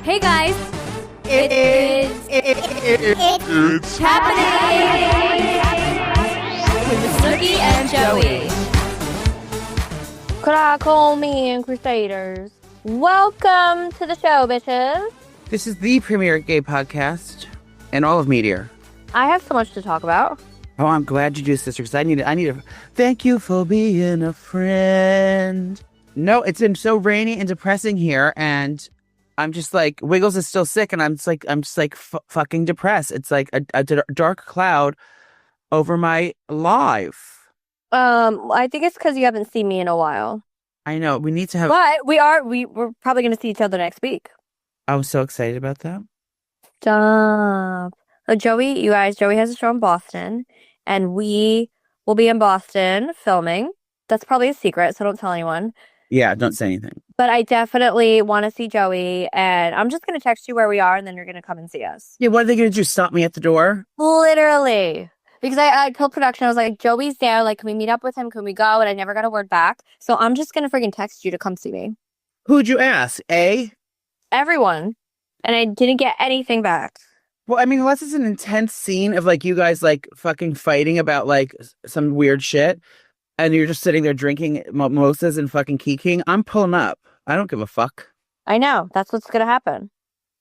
Hey guys, it's happening with Snooki and Joey. Call me and Crusaders. Welcome to the show, bitches. This is the premier gay podcast in all of Mediar. I have so much to talk about. Oh, I'm glad you do, sister, because I need a thank you for being a friend. No, it's been so rainy and depressing here, and I'm just like, Wiggles is still sick, and I'm just like fucking depressed. It's like a dark cloud over my life. I think it's because you haven't seen me in a while. I know, we need to have... But we're probably going to see each other next week. I was so excited about that. Stop. So Joey has a show in Boston, and we will be in Boston filming. That's probably a secret, so don't tell anyone. Yeah, don't say anything. But I definitely want to see Joey, and I'm just going to text you where we are, and then you're going to come and see us. Yeah, what are they going to do, stop me at the door? Literally. Because I told production, I was like, Joey's there, like, can we meet up with him? Can we go? And I never got a word back. So I'm just going to freaking text you to come see me. Who'd you ask? Everyone. And I didn't get anything back. Well, I mean, unless it's an intense scene of, like, you guys, like, fucking fighting about, like, some weird shit, and you're just sitting there drinking mimosas and fucking kikiing, I'm pulling up. I don't give a fuck. I know. That's what's going to happen.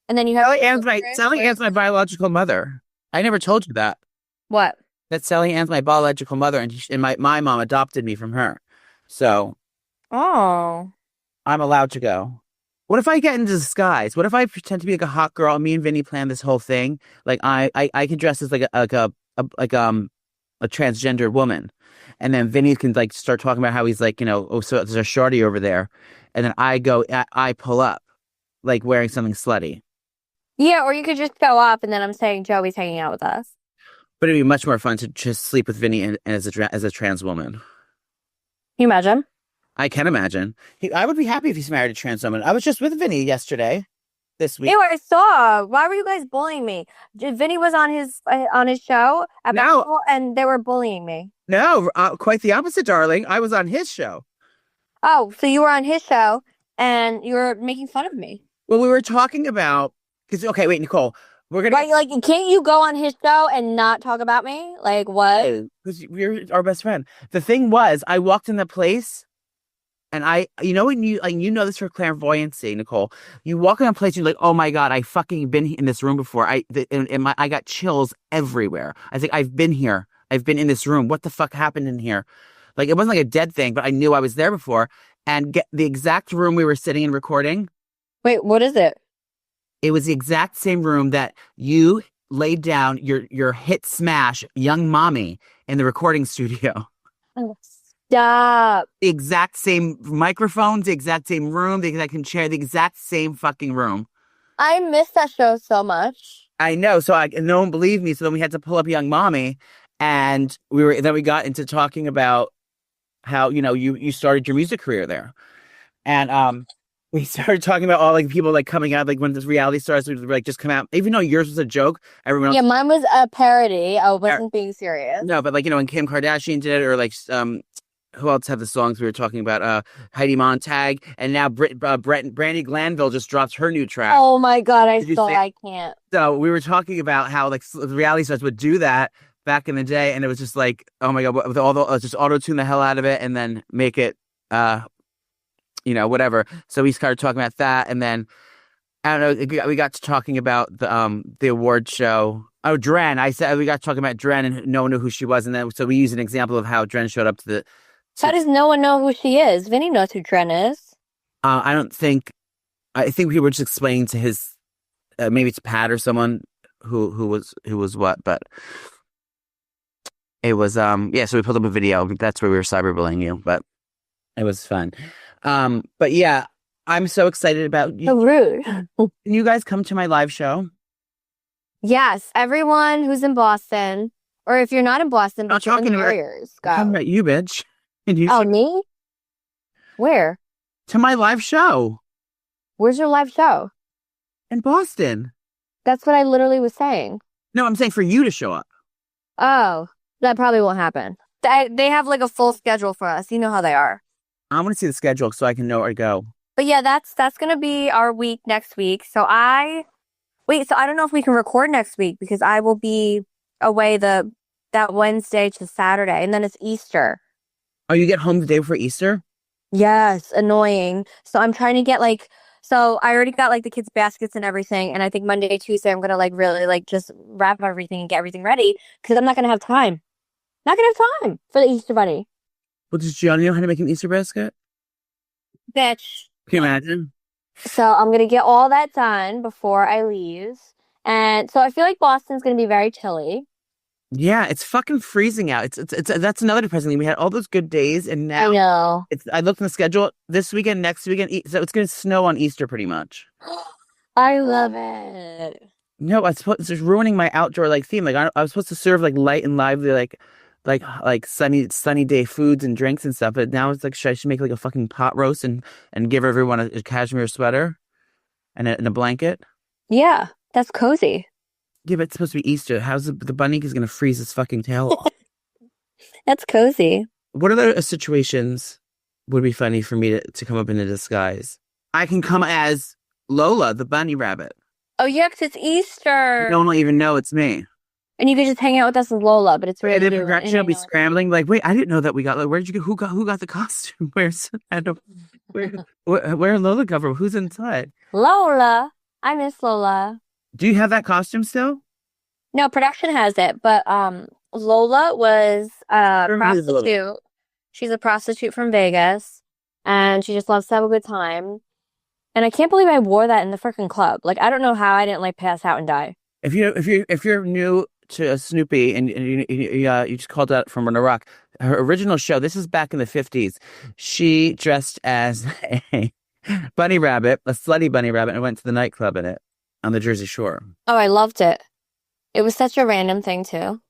And then you have... Sally Ann's my biological mother. I never told you that. What? That Sally Ann's my biological mother, and my mom adopted me from her. So... Oh. I'm allowed to go. What if I get into disguise? What if I pretend to be like a hot girl and me and Vinnie plan this whole thing? Like I could dress as like a transgender woman. And then Vinnie can like start talking about how he's like, you know, oh, so there's a shorty over there. And then I pull up like wearing something slutty. Yeah, or you could just go up and then I'm saying Joey's hanging out with us. But it'd be much more fun to just sleep with Vinnie and as a trans woman. Can you imagine? I can imagine. I would be happy if he's married a trans woman. I was just with Vinnie this week. Ew, I saw. Why were you guys bullying me? Vinnie was on his show at Bethel, and they were bullying me. No, quite the opposite, darling. I was on his show. Oh, so you were on his show, and you were making fun of me. Well, we were talking about... Okay, wait, Nicole. We're gonna... Right, like, can't you go on his show and not talk about me? Like, what? Because you're our best friend. The thing was, I walked in the place... And when you know this for clairvoyancy, Nicole, you walk in a place and you're like, oh my God, I fucking been in this room before. I got chills everywhere. I think I've been here. I've been in this room. What the fuck happened in here? Like, it wasn't like a dead thing, but I knew I was there before. And get the exact room we were sitting and recording. Wait, what is it? It was the exact same room that you laid down your hit smash, Young Mommy, in the recording studio. Oh. Stop. The exact same microphones, the exact same room, the exact same chair, the exact same fucking room. I miss that show so much. I know. So no one believed me. So then we had to pull up Young Mommy, and we got into talking about how, you know, you started your music career there. And we started talking about all like people like coming out, like when this reality stars would like just come out. Even though yours was a joke, everyone else... Yeah, mine was a parody. I wasn't being serious. No, but like, you know, when Kim Kardashian did it, or like who else have the songs we were talking about? Heidi Montag, and now Brandy Glanville just dropped her new track. Oh my God, I can't. So we were talking about how like reality stars would do that back in the day, and it was just like, oh my God, with all the just auto-tune the hell out of it and then make it, you know, whatever. So we started talking about that, and then I don't know, we got to talking about the award show. Oh, Dren. I said we got to talking about Dren, and no one knew who she was, and then so we used an example of how Dren showed up to the... How does no one know who she is? Vinnie knows who Dren is. I think we were just explaining to his, maybe to Pat or someone who was what, but it was, yeah, so we pulled up a video. That's where we were cyberbullying you, but it was fun. But yeah, I'm so excited about you. So rude. Can you guys come to my live show? Yes, everyone who's in Boston, or if you're not in Boston, but you're in the Warriors, go. I'm talking about you, bitch. Me? Where? To my live show. Where's your live show? In Boston. That's what I literally was saying. No, I'm saying for you to show up. Oh, that probably won't happen. They have like a full schedule for us. You know how they are. I want to see the schedule so I can know where to go. But yeah, that's gonna be our week next week. So I don't know if we can record next week because I will be away that Wednesday to Saturday, and then it's Easter. Oh, you get home the day before Easter? Yes, annoying. So I'm trying to get so I already got like the kids' baskets and everything, and I think Monday, Tuesday I'm gonna like really like just wrap everything and get everything ready because I'm not gonna have time. Not gonna have time for the Easter bunny. Well, does Gianni know how to make an Easter basket? Bitch. Can you imagine? So I'm gonna get all that done before I leave. And so I feel like Boston's gonna be very chilly. Yeah, it's fucking freezing out. It's that's another depressing thing. We had all those good days, and now I know. I looked in the schedule this weekend, next weekend, so it's going to snow on Easter pretty much. I love it. No, it's just ruining my outdoor like theme. Like I was supposed to serve like light and lively, like sunny day foods and drinks and stuff. But now it's like I should make like a fucking pot roast and give everyone a cashmere sweater and a blanket. Yeah, that's cozy. Yeah, but it's supposed to be Easter. How's the bunny is going to freeze his fucking tail off? That's cozy. What other situations would be funny for me to come up in a disguise? I can come as Lola, the bunny rabbit. Oh yeah, 'cause it's Easter. No one will even know it's me. And you could just hang out with us as Lola, but it's really And then you. progression, I'll be scrambling. Like, wait, I didn't know that we got. Like, where did you get? Who got the costume? Where Lola come from? Who's inside? Lola. I miss Lola. Do you have that costume still? No, production has it, but Lola was a Everybody is a Lola. prostitute. She's a prostitute from Vegas, and she just loves to have a good time. And I can't believe I wore that in the freaking club. Like, I don't know how I didn't like pass out and die. If you're new to Snooki and you just called out from Iraq, her original show. This is back in the 50s. She dressed as a bunny rabbit, a slutty bunny rabbit, and went to the nightclub in it on the Jersey Shore. Oh, I loved it. It was such a random thing, too.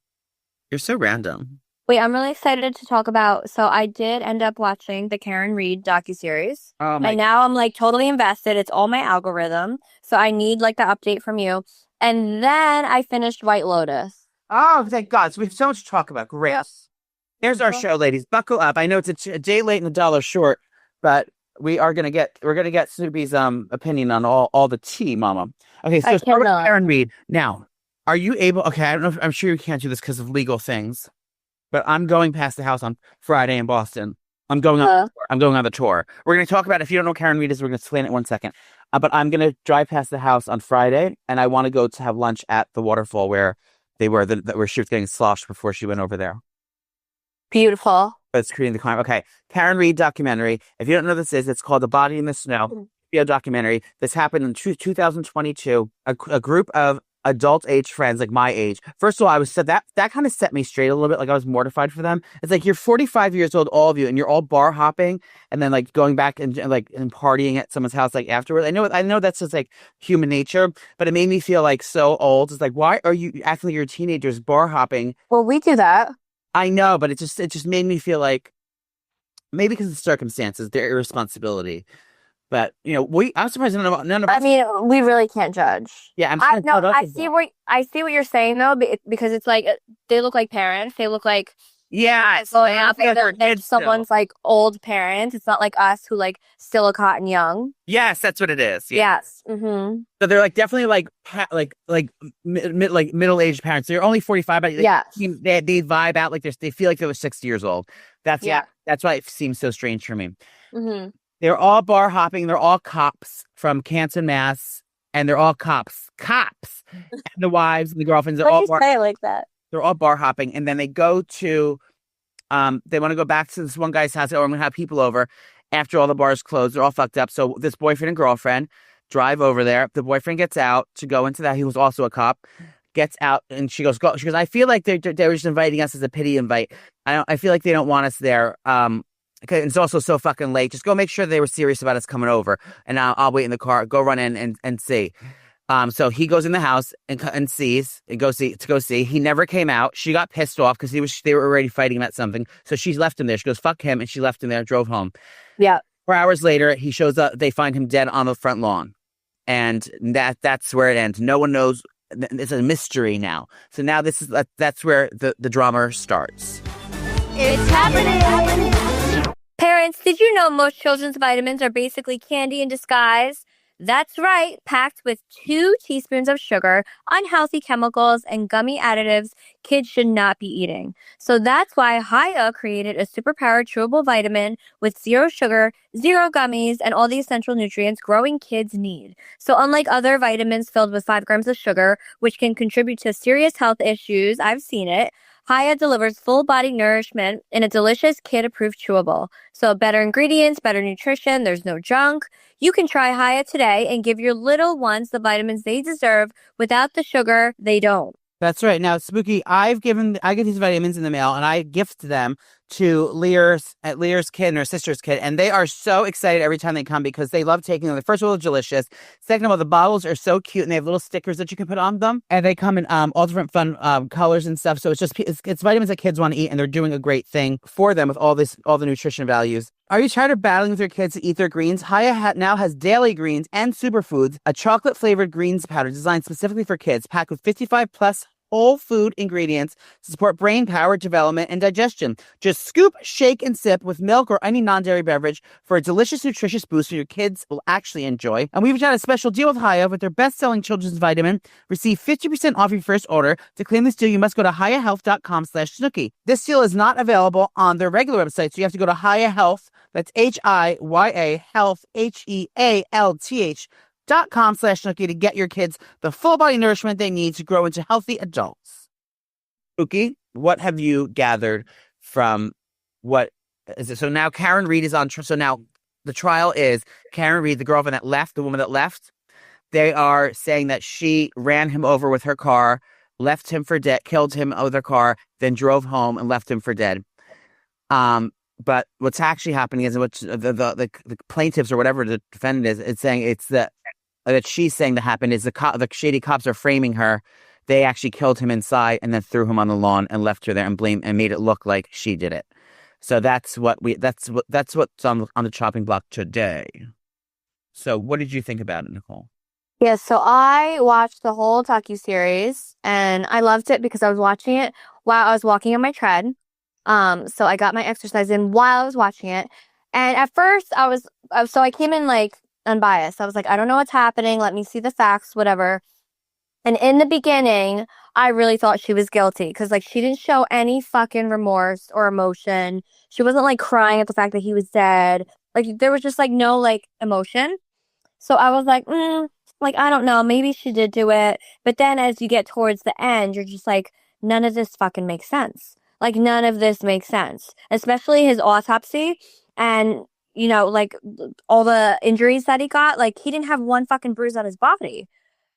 You're so random. Wait, I'm really excited to talk about. So I did end up watching the Karen Reed docuseries. Oh my! And now I'm like totally invested. It's all my algorithm. So I need like the update from you. And then I finished White Lotus. Oh, thank God! So we have so much to talk about. Great. Yep. There's our show, ladies. Buckle up. I know it's a day late and $1 short, but we're gonna get Snoopy's opinion on all the tea, Mama. Okay, so start with Karen Reed. Now, are you able? Okay, I don't know. I'm sure you can't do this because of legal things, but I'm going past the house on Friday in Boston. I'm going on the tour. We're gonna talk about, if you don't know who Karen Reed is, we're gonna explain it in 1 second. But I'm gonna drive past the house on Friday, and I want to go to have lunch at the waterfall where they were where she was getting sloshed before she went over there. Beautiful. It's creating the crime. Okay, Karen Reed documentary. If you don't know what this is, it's called The Body in the Snow. Video documentary. This happened in 2022. A group of adult age friends, like my age. First of all, I was said that kind of set me straight a little bit. Like I was mortified for them. It's like you're 45 years old, all of you, and you're all bar hopping, and then like going back and partying at someone's house like afterwards. I know that's just like human nature, but it made me feel like so old. It's like, why are you acting like you're teenagers bar hopping? Well, we do that. I know, but it just made me feel like maybe because of the circumstances, their irresponsibility. But I was surprised none of us. I mean, we really can't judge. Yeah, I see what you're saying though, because it's like they look like parents. They look like going out there. Someone's like old parents. It's not like us who like still a cotton young. Yes, that's what it is. Yeah. Yes. Mm-hmm. So they're like definitely like middle-aged parents. They're only 45, but they vibe out like they feel like they were 60 years old. That's why it seems so strange for me. Mm-hmm. They're all bar hopping. They're all cops from Canton, Mass, and they're all cops. And the wives and the girlfriends are all say it like that. They're all bar hopping, and then they go to, they want to go back to this one guy's house. Oh, I'm gonna have people over after all the bars close. They're all fucked up. So this boyfriend and girlfriend drive over there. The boyfriend gets out to go into that. He was also a cop. Gets out, and she goes. She goes. I feel like they were just inviting us as a pity invite. I feel like they don't want us there. Okay, it's also so fucking late. Just go make sure they were serious about us coming over, and I'll wait in the car. Go run in and see. So he goes in the house and sees and go see. He never came out. She got pissed off because they were already fighting about something. So she left him there. She goes, "Fuck him," and she left him there. Drove home. Yeah. 4 hours later, he shows up. They find him dead on the front lawn, and that's where it ends. No one knows. It's a mystery now. So now that's where the drama starts. It's happening. Parents, did you know most children's vitamins are basically candy in disguise? That's right, packed with 2 teaspoons of sugar, unhealthy chemicals, and gummy additives kids should not be eating. So that's why Haya created a superpowered chewable vitamin with 0 sugar, 0 gummies, and all the essential nutrients growing kids need. So unlike other vitamins filled with 5 grams of sugar, which can contribute to serious health issues, I've seen it, Haya delivers full body nourishment in a delicious kid approved chewable. So better ingredients, better nutrition, there's no junk. You can try Haya today and give your little ones the vitamins they deserve without the sugar they don't. That's right. Now, Spooky, I get these vitamins in the mail and I gift them to Lear's kid and her sister's kid. And they are so excited every time they come because they love taking them. First of all, they're delicious. Second of all, the bottles are so cute and they have little stickers that you can put on them. And they come in all different fun colors and stuff. So it's vitamins that kids want to eat and they're doing a great thing for them with all the nutrition values. Are you tired of battling with your kids to eat their greens? Haya now has daily greens and superfoods, a chocolate-flavored greens powder designed specifically for kids, packed with 55+ whole food ingredients to support brain power, development, and digestion. Just scoop, shake, and sip with milk or any non-dairy beverage for a delicious, nutritious boost your kids will actually enjoy. And we've got a special deal with Haya with their best-selling children's vitamin. Receive 50% off your first order. To claim this deal, you must go to hayahealth.com/Snooki. This deal is not available on their regular website, so you have to go to Haya Health. That's HIYA Health, HEALTH.com/Snooki to get your kids the full body nourishment they need to grow into healthy adults. Spooky, what have you gathered from what is it? So now Karen Reed is on. So now the trial is Karen Reed, the girlfriend that left, the woman that left. They are saying that she ran him over with her car, left him for dead, killed him with her car, then drove home and left him for dead. But what's actually happening is what the plaintiffs or whatever the defendant is, it's saying it's that she's saying that happened is the shady cops are framing her. They actually killed him inside and then threw him on the lawn and left her there and made it look like she did it. So that's what's on the chopping block today. So what did you think about it, Nicole? Yeah, so I watched the whole docuseries and I loved it because I was watching it while I was walking on my tread. So I got my exercise in while I was watching it. And at first I came in like unbiased. I was like, I don't know what's happening. Let me see the facts, whatever. And in the beginning, I really thought she was guilty because like she didn't show any fucking remorse or emotion. She wasn't like crying at the fact that he was dead. Like there was just like no like emotion. So I was like, like, I don't know, maybe she did do it. But then as you get towards the end, you're just like, none of this fucking makes sense. Like, none of this makes sense, especially his autopsy and, you know, like all the injuries that he got. Like, he didn't have one fucking bruise on his body.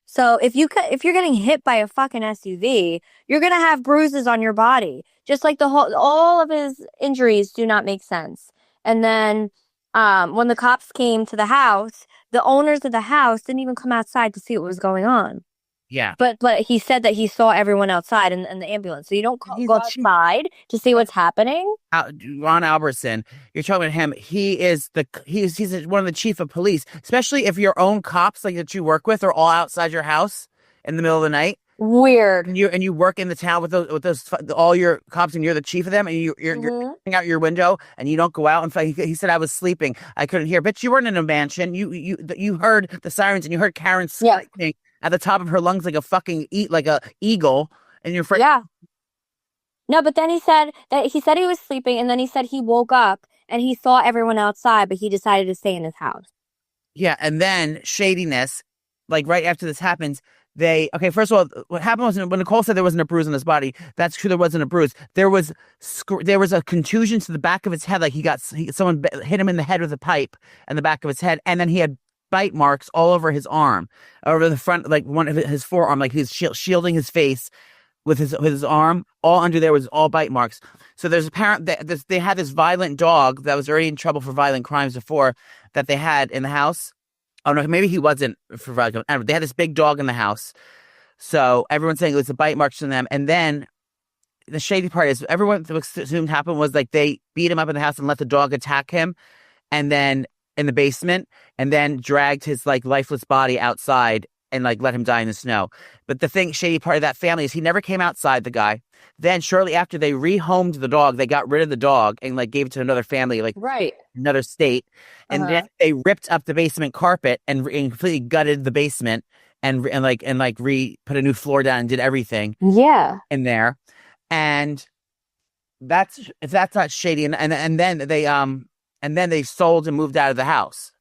So if you're getting hit by a fucking SUV, you're going to have bruises on your body. Just like all of his injuries do not make sense. And then when the cops came to the house, the owners of the house didn't even come outside to see what was going on. Yeah. But he said that he saw everyone outside in the ambulance. So you don't go outside to see what's happening. Ron Albertson, you're talking about him. He's one of the chief of police, especially if your own cops like that you work with are all outside your house in the middle of the night. Weird. And you work in the town with those all your cops and you're the chief of them and you're looking out your window and you don't go out and fight. He said I was sleeping. I couldn't hear. But you weren't in a mansion. You heard the sirens and you heard Karen screaming at the top of her lungs like a fucking eagle and you're afraid. Yeah. No, but then he said he was sleeping and then he said he woke up and he saw everyone outside, but he decided to stay in his house. Yeah, and then shadiness, like right after this happens, first of all, what happened was when Nicole said there wasn't a bruise on his body, that's true, there wasn't a bruise. There was a contusion to the back of his head, like someone hit him in the head with a pipe in the back of his head, and then he had bite marks all over his arm, over the front, like one of his forearm, like he's shielding his face with his arm. All under there was all bite marks. So there's apparent that they had this violent dog that was already in trouble for violent crimes before that they had in the house. Oh no, maybe he wasn't for violent. They had this big dog in the house. So everyone's saying it was the bite marks from them. And then the shady part is everyone assumed happened was like they beat him up in the house and let the dog attack him. And then in the basement, and then dragged his like lifeless body outside and like let him die in the snow. But the shady part of that family is he never came outside, the guy. Then shortly after they rehomed the dog, they got rid of the dog and like gave it to another family, like Right. another state. And then they ripped up the basement carpet and completely gutted the basement and put a new floor down and did everything Yeah. in there. And if that's not shady, and then they sold and moved out of the house.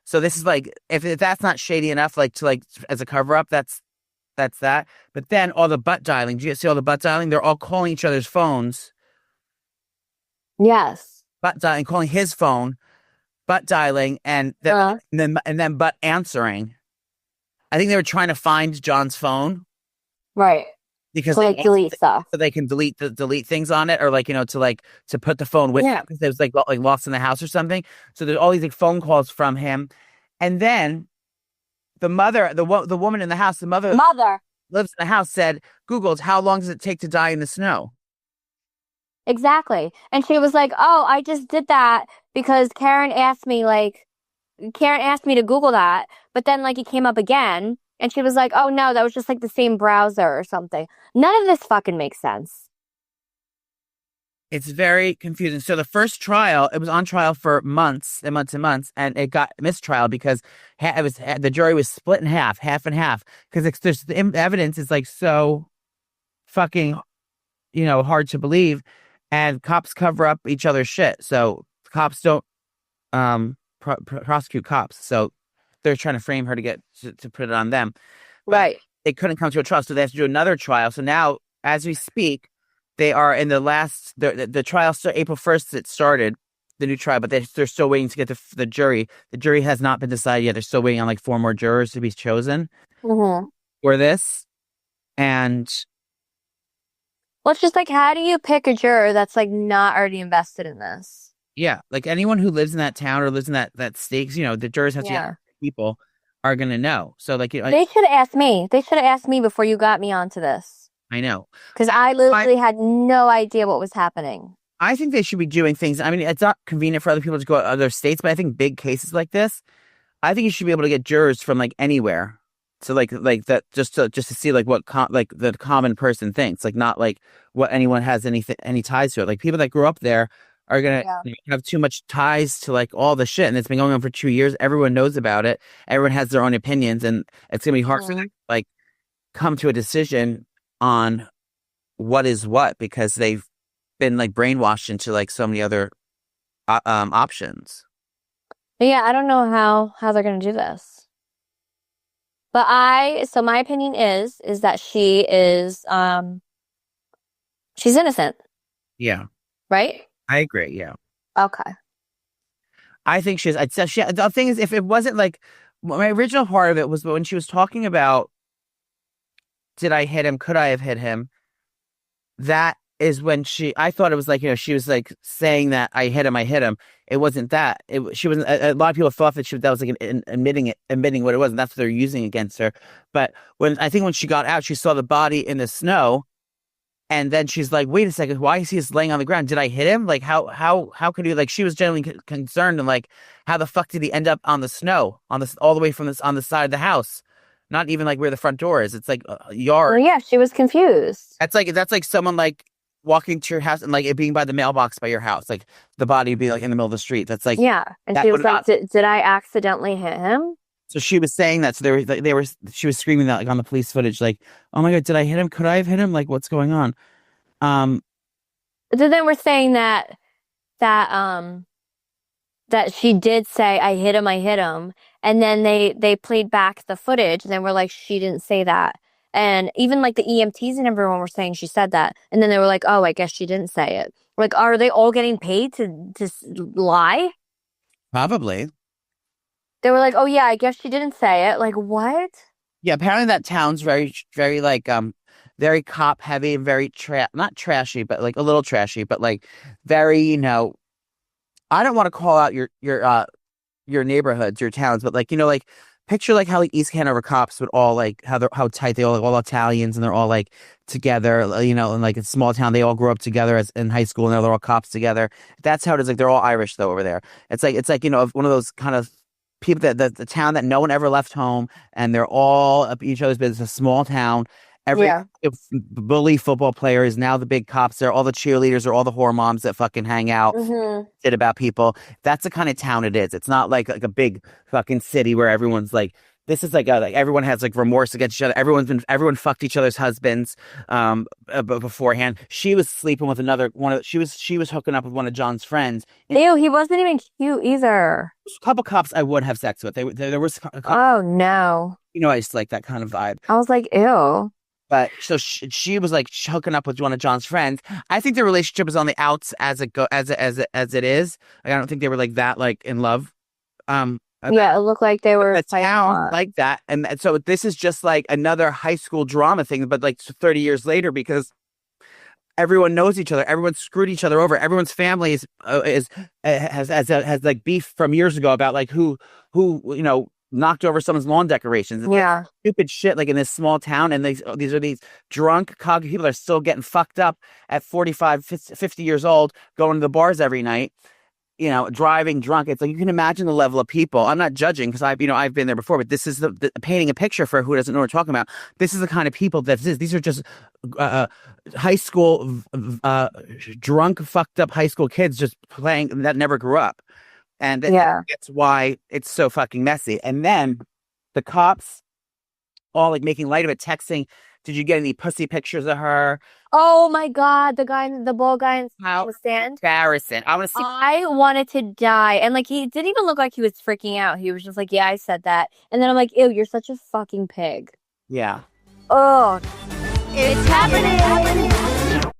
So this is like if that's not shady enough, like to like as a cover up, that's that. But then all the butt dialing. Do you see all the butt dialing? They're all calling each other's phones. Yes. Butt dialing, calling his phone, butt dialing, and then butt answering. I think they were trying to find John's phone, right? Because like delete stuff, so they can delete things on it, or like to put the phone with him because it was like lost in the house or something. So there's all these like phone calls from him, and then the mother, the woman in the house, the mother lives in the house, said, Googled, how long does it take to die in the snow? Exactly. And she was like, oh, I just did that because Karen asked me to Google that, but then like it came up again. And she was like, oh no, that was just like the same browser or something. None of this fucking makes sense. It's very confusing. So the first trial, it was on trial for months and months and months, and it got mistrial because the jury was split in half and half, because the evidence is like so fucking, hard to believe, and cops cover up each other's shit. So cops don't prosecute cops. So they're trying to frame her to put it on them. Right. They couldn't come to a trial, so they have to do another trial. So now, as we speak, they are in the last. The trial started April 1st. It started the new trial, but they're still waiting to get the jury. The jury has not been decided yet. They're still waiting on like 4 more jurors to be chosen for this. And well, it's just like, how do you pick a juror that's like not already invested in this? Yeah, like anyone who lives in that town or lives in that state, the jurors have to get people are gonna know. So like, they should have asked me. They should have asked me before you got me onto this. I know, because I literally had no idea what was happening. I think they should be doing things. I mean, it's not convenient for other people to go to other states, but I think big cases like this, I think you should be able to get jurors from like anywhere. So like that just to see like what the common person thinks, like not like what anyone has any ties to it. Like people that grew up there are gonna have too much ties to like all the shit, and it's been going on for 2 years. Everyone knows about it. Everyone has their own opinions, and it's gonna be hard for them to like come to a decision on what is what, because they've been like brainwashed into like so many other options. Yeah, I don't know how they're gonna do this, but my opinion is that she is she's innocent. Yeah. Right. I agree. Yeah. Okay. I think she's. The thing is, if it wasn't like my original part of it was when she was talking about, did I hit him? Could I have hit him? That is when I thought it was like, she was like saying that I hit him. It wasn't that. She wasn't. A lot of people thought that that was like admitting what it was, and that's what they're using against her. But when she got out, she saw the body in the snow. And then she's like, wait a second, why is he just laying on the ground? Did I hit him? Like, how could he, like, she was genuinely concerned, and like, how the fuck did he end up on the snow, all the way from on the side of the house? Not even like where the front door is. It's like a yard. Well, yeah, she was confused. That's like someone like walking to your house and like it being by the mailbox by your house. Like the body be like in the middle of the street. That's like, yeah. And she was like, did I accidentally hit him? So she was saying that. So she was screaming that like on the police footage, like, oh my God, did I hit him? Could I have hit him? Like, what's going on? So then we're saying that she did say, I hit him. And then they played back the footage, and then we're like, she didn't say that. And even like the EMTs and everyone were saying she said that. And then they were like, oh, I guess she didn't say it. We're like, are they all getting paid to lie? Probably. They were like, oh yeah, I guess she didn't say it. Like, what? Yeah, apparently that town's very, very like very cop heavy and very not trashy, but like a little trashy, but like very, I don't want to call out your neighborhoods, your towns, but like, like picture like how like East Hanover cops would all like how tight they all Italians, and they're all like together, and like a small town, they all grew up together in high school, and they're all cops together. That's how it is. Like they're all Irish though over there. It's like one of those kind of people that the town that no one ever left home, and they're all up each other's business. It's a small town. Every bully football player is now the big cops there. All the cheerleaders are all the whore moms that fucking hang out, shit about people. That's the kind of town it is. It's not like a big fucking city where everyone's like, this is like everyone has like remorse against each other. Everyone fucked each other's husbands beforehand. She was sleeping with another one of she was hooking up with one of John's friends. Ew, he wasn't even cute either. A couple cops I would have sex with. There was a couple, Oh no. I just like that kind of vibe. I was like, ew. But so she was like hooking up with one of John's friends. I think the relationship is on the outs as it is. Like, I don't think they were like that, like in love. Yeah, it looked like they were a town like that, and so this is just like another high school drama thing, but like 30 years later, because everyone knows each other, everyone screwed each other over, everyone's family has like beef from years ago about like who knocked over someone's lawn decorations. It's like stupid shit, like in this small town, and these are these drunk cocky people that are still getting fucked up at 45, 50 years old, going to the bars every night. Driving drunk. It's like you can imagine the level of people. I'm not judging because I've been there before, but this is the painting a picture for who doesn't know what we're talking about. This is the kind of people that is. These are just high school drunk, fucked up high school kids just playing that never grew up, and that's why it's so fucking messy. And then the cops all like making light of it, texting. Did you get any pussy pictures of her? Oh my God, the bald guy in the stand. Embarrassing. I wanted to die. And like he didn't even look like he was freaking out. He was just like, yeah, I said that. And then I'm like, ew, you're such a fucking pig. Yeah. Oh. It's happening.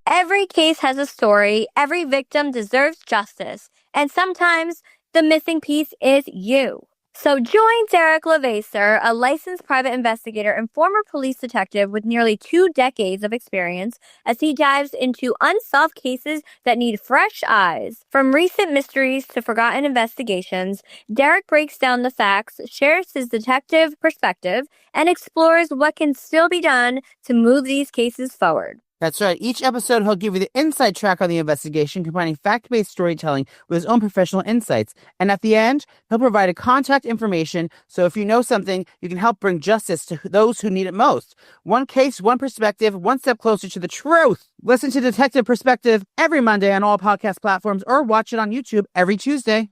Every case has a story. Every victim deserves justice. And sometimes the missing piece is you. So join Derek Levasseur, a licensed private investigator and former police detective with nearly 2 decades of experience, as he dives into unsolved cases that need fresh eyes. From recent mysteries to forgotten investigations, Derek breaks down the facts, shares his detective perspective, and explores what can still be done to move these cases forward. That's right. Each episode, he'll give you the inside track on the investigation, combining fact-based storytelling with his own professional insights. And at the end, he'll provide a contact information, so if you know something, you can help bring justice to those who need it most. One case, one perspective, one step closer to the truth. Listen to Detective Perspective every Monday on all podcast platforms, or watch it on YouTube every Tuesday.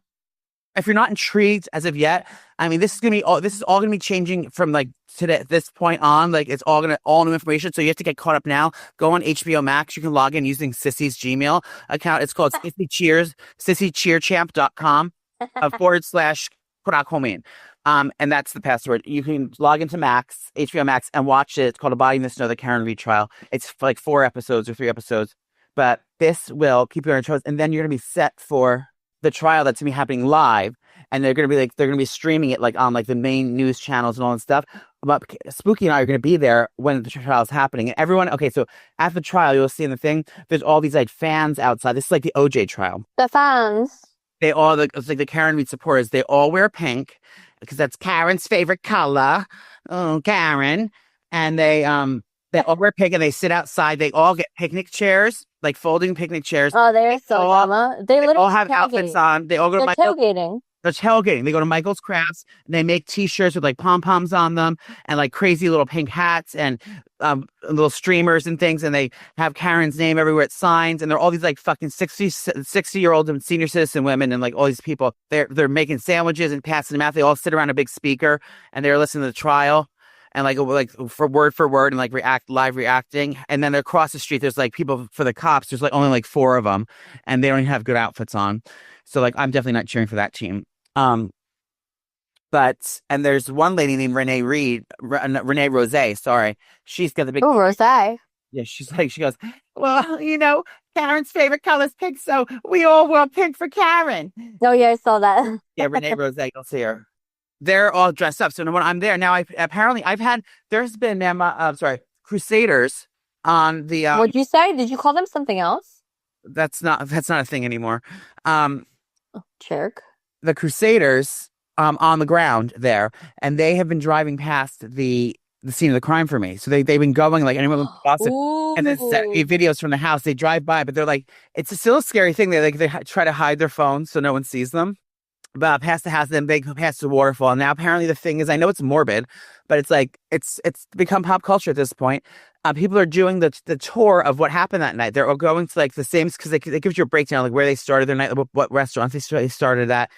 If you're not intrigued as of yet, I mean, this is all gonna be changing from like today, this point on. Like it's all new information. So you have to get caught up now. Go on HBO Max. You can log in using Sissy's Gmail account. It's called Sissy Cheers, sissycheerchamp.com /Korakomin. And that's the password. You can log into HBO Max, and watch it. It's called A Body in the Snow, the Karen Reed trial. It's like 4 episodes or 3 episodes, but this will keep you on your toes, and then you're gonna be set for the trial that's gonna be happening live, and they're gonna be streaming it like on like the main news channels and all that stuff. But Spooky and I are gonna be there when the trial is happening, and everyone. Okay, so at the trial, you'll see in the thing, there's all these like fans outside. This is like the OJ trial. The fans. It's like the Karen Reed supporters. They all wear pink because that's Karen's favorite color. Oh, Karen, and they all wear pink, and they sit outside. They all get picnic chairs, like folding picnic chairs. Oh, they're so drama. They all have outfits on. They all go to tailgating. They're tailgating. They go to Michael's Crafts, and they make T-shirts with like pom-poms on them, and like crazy little pink hats, and little streamers and things. And they have Karen's name everywhere at signs. And they're all these like fucking 60-year-old and senior citizen women, and like all these people. They're making sandwiches and passing them out. They all sit around a big speaker, and they're listening to the trial. And like for word, and like live reacting. And then across the street, there's like people for the cops. There's like only like 4 of them, and they don't even have good outfits on. So like, I'm definitely not cheering for that team. But there's one lady named Renee Rose. Sorry, she's got the big. Oh, Rose. Yeah, she goes, well, Karen's favorite color is pink, so we all wore pink for Karen. Oh yeah, I saw that. Yeah, Renee Rose. You'll see her. They're all dressed up. So when I'm there now, there's been Crusaders on the. What'd you say? Did you call them something else? That's not a thing anymore. Jerk. The Crusaders on the ground there, and they have been driving past the scene of the crime for me. So they've been going like anyone Boston, and then videos from the house. They drive by, but they're like, it's still a scary thing. They try to hide their phones so no one sees them. past the house, then they go past the waterfall. Now, apparently, the thing is, I know it's morbid, but it's like it's become pop culture at this point. People are doing the tour of what happened that night. They're all going to like the same because it gives you a breakdown like where they started their night, what restaurants they started at,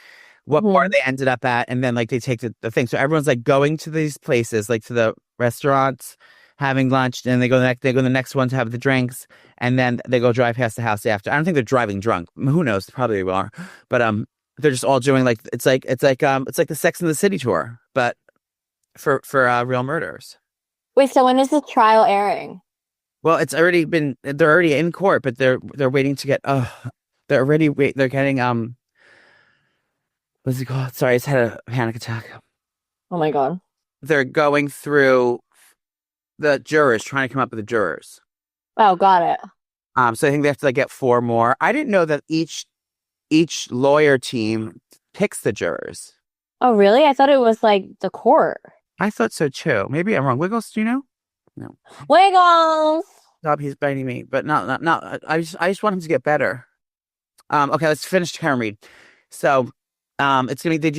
what bar they ended up at, and then like they take the thing. So everyone's like going to these places, like to the restaurants, having lunch, and they go to the next one to have the drinks, and then they go drive past the house after. I don't think they're driving drunk. Who knows? Probably they are, but they're just all doing like it's like the Sex and the City tour, but for real murders. Wait, so when is the trial airing? Well, they're already in court, but they're waiting to get they're getting what's it called? Sorry, I just had a panic attack. Oh my God. They're going through the jurors, trying to come up with the jurors. Oh, got it. So I think they have to like get 4 more. I didn't know that each lawyer team picks the jurors. Oh, really? I thought it was like the court. I thought so too. Maybe I'm wrong. Wiggles, do you know? No. Wiggles! Stop, he's biting me, but not. I just want him to get better. Okay, let's finish Karen Reed. So, it's gonna be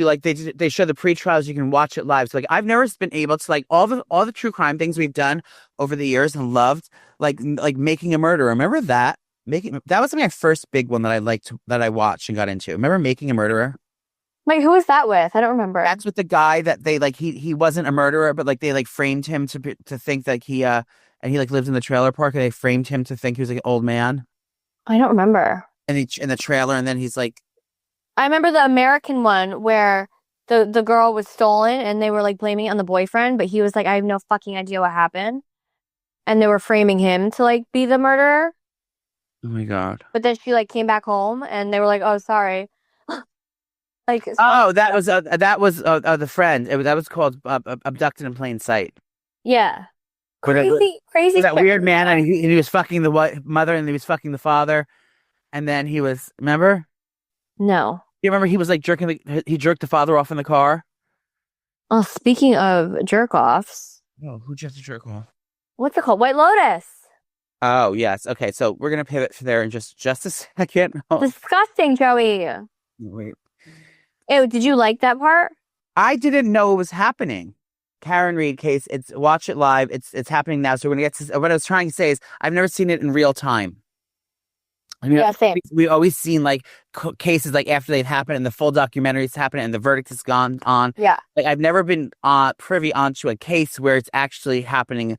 they show the pre-trials. You can watch it live. So, like, I've never been able to like all the true crime things we've done over the years and loved, like Making a Murderer. Remember that? That was my first big one that I liked, that I watched and got into. Remember Making a Murderer? Wait, who was that with? I don't remember. That's with the guy that they like. He wasn't a murderer, but like they like framed him to think that he and he like lived in the trailer park, and they framed him to think he was like an old man. I don't remember. And in the trailer, and then he's like, I remember the American one where the girl was stolen and they were like blaming it on the boyfriend, but he was like, I have no fucking idea what happened. And they were framing him to like be the murderer. oh my God. But then she like came back home and they were like, oh, sorry. Like, Oh, that was the friend. That was called Abducted in Plain Sight. yeah. Crazy that shit. weird man, and he was fucking the mother, and he was fucking the father, and then he was. Remember? No. You remember he was like he jerked the father off in the car. Oh, speaking of jerk offs, Oh, who'd you have to jerk off? what's it called? White Lotus. Oh yes. Okay, so we're gonna pivot there in just a second. Oh, Disgusting, Joey. wait. Ew, did you like that part? I didn't know it was happening. Karen Reed case. Watch it live. It's happening now. So we're gonna get to what I was trying to say is I've never seen it in real time. I mean, Yeah, same. we've always seen like cases like after they've happened and the full documentaries happen and the verdict has gone on. Yeah. Like I've never been privy onto a case where it's actually happening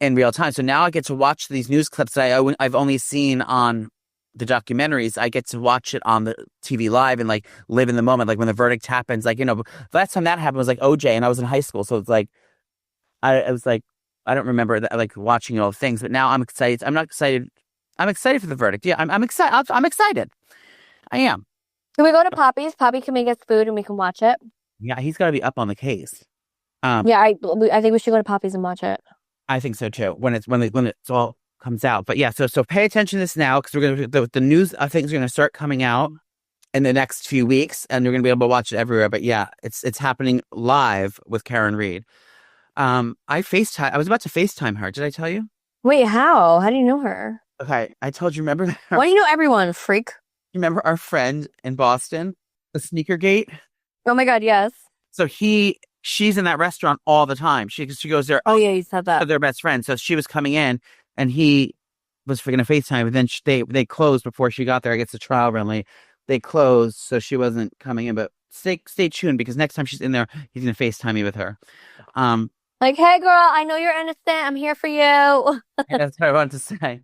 in real time. So now I get to watch these news clips that I've only seen on the documentaries. I get to watch it on the TV live and like live in the moment. Like when the verdict happens, like, the last time that happened was like OJ and I was in high school. So it's like, I was like, I don't remember that, like watching all the things, but now I'm excited. I'm not excited. I'm excited for the verdict. Yeah, I'm excited. I'm excited. I am. Can we go to Poppy's? Poppy can make us food and we can watch it. Yeah, he's got to be up on the case. Yeah, I think we should go to Poppy's and watch it. I think so too. When it's all comes out. But yeah, so pay attention to this now because we're gonna the news. I think is going to start coming out in the next few weeks, and you're going to be able to watch it everywhere. But yeah, it's happening live with Karen Reed. I was about to FaceTime her. Did I tell you? Wait, how? How do you know her? Okay, I told you. Remember? Why do you know everyone, freak? You remember our friend in Boston, the sneaker gate? Oh my God, yes. So she's in that restaurant all the time. She goes there. Oh yeah, you said that. They're best friends. So she was coming in, and he was freaking a FaceTime. But then they closed before she got there. I guess the trial ran late. They closed, so she wasn't coming in. But stay tuned because next time she's in there, he's gonna FaceTime me with her. Like, hey girl, I know you're innocent. I'm here for you. That's what I wanted to say.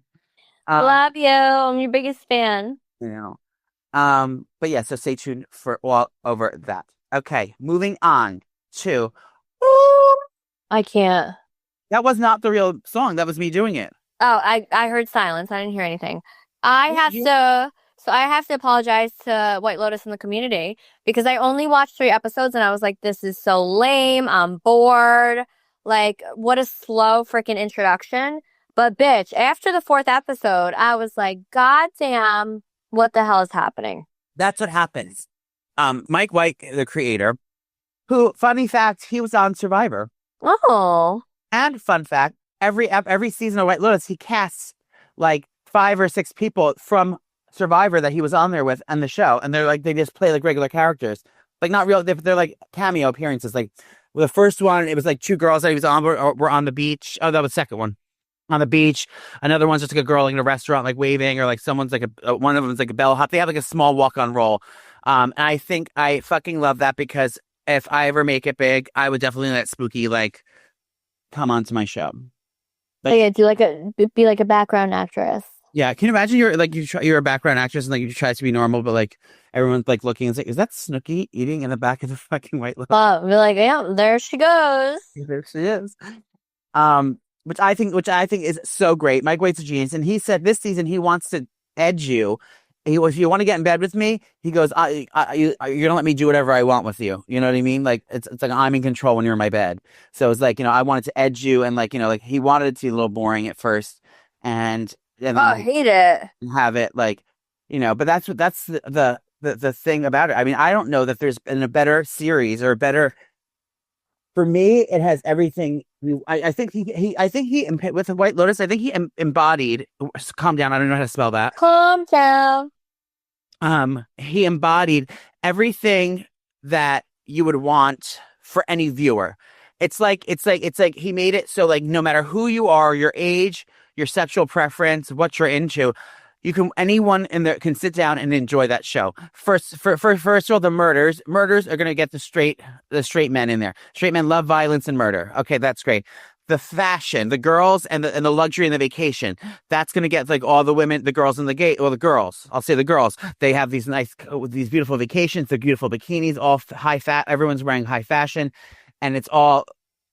Love you. I'm your biggest fan. But yeah, so stay tuned for all over that. Okay, moving on to. I can't. That was not the real song. That was me doing it. Oh, I heard silence. I didn't hear anything. I have to apologize to White Lotus and the community because I only watched 3 episodes and I was like, this is so lame. I'm bored. Like, what a slow freaking introduction. But bitch, after the 4th episode, I was like, God damn, what the hell is happening? That's what happens. Mike White, the creator, who, funny fact, he was on Survivor. Oh. And fun fact, every season of White Lotus, he casts like 5 or 6 people from Survivor that he was on there with on the show, and they're like they just play like regular characters, like not real. They're like cameo appearances. Like the first one, it was like two girls that he was on were on the beach. Oh, that was the second one. On the beach. Another one's just like a girl like in a restaurant, like waving, or like someone's like one of them's like a bellhop. They have like a small walk-on role. And I think I fucking love that because if I ever make it big, I would definitely let Spooky like come onto my show. Like, yeah, be like a background actress. Yeah, can you imagine you're a background actress and like you try to be normal, but like everyone's like looking and say, "Is that Snooki eating in the back of the fucking White Lotus?" Oh, be like, yeah, there she goes. There she is. Which I think is so great. Mike Waite's a genius, and he said this season he wants to edge you. If you want to get in bed with me, he goes, you're gonna let me do whatever I want with you. You know what I mean? Like it's like I'm in control when you're in my bed. So it's like I wanted to edge you, and like like he wanted it to be a little boring at first, and then I hate it. have it like But that's the thing about it. I mean, I don't know that there's been a better series or a better. For me, it has everything. I think he with the White Lotus. I think he embodied. Calm down. I don't know how to spell that. Calm down. He embodied everything that you would want for any viewer. It's like he made it so like no matter who you are, your age, your sexual preference, what you're into, anyone in there can sit down and enjoy that show. First of all, the murders are gonna get the straight men in there. Straight men love violence and murder. Okay, that's great. The fashion, the girls, and the luxury and the vacation. That's gonna get like all the women, the girls in the gate. Well, the girls. I'll say the girls. They have these these beautiful vacations. They're beautiful bikinis, all high fat. Everyone's wearing high fashion, and it's all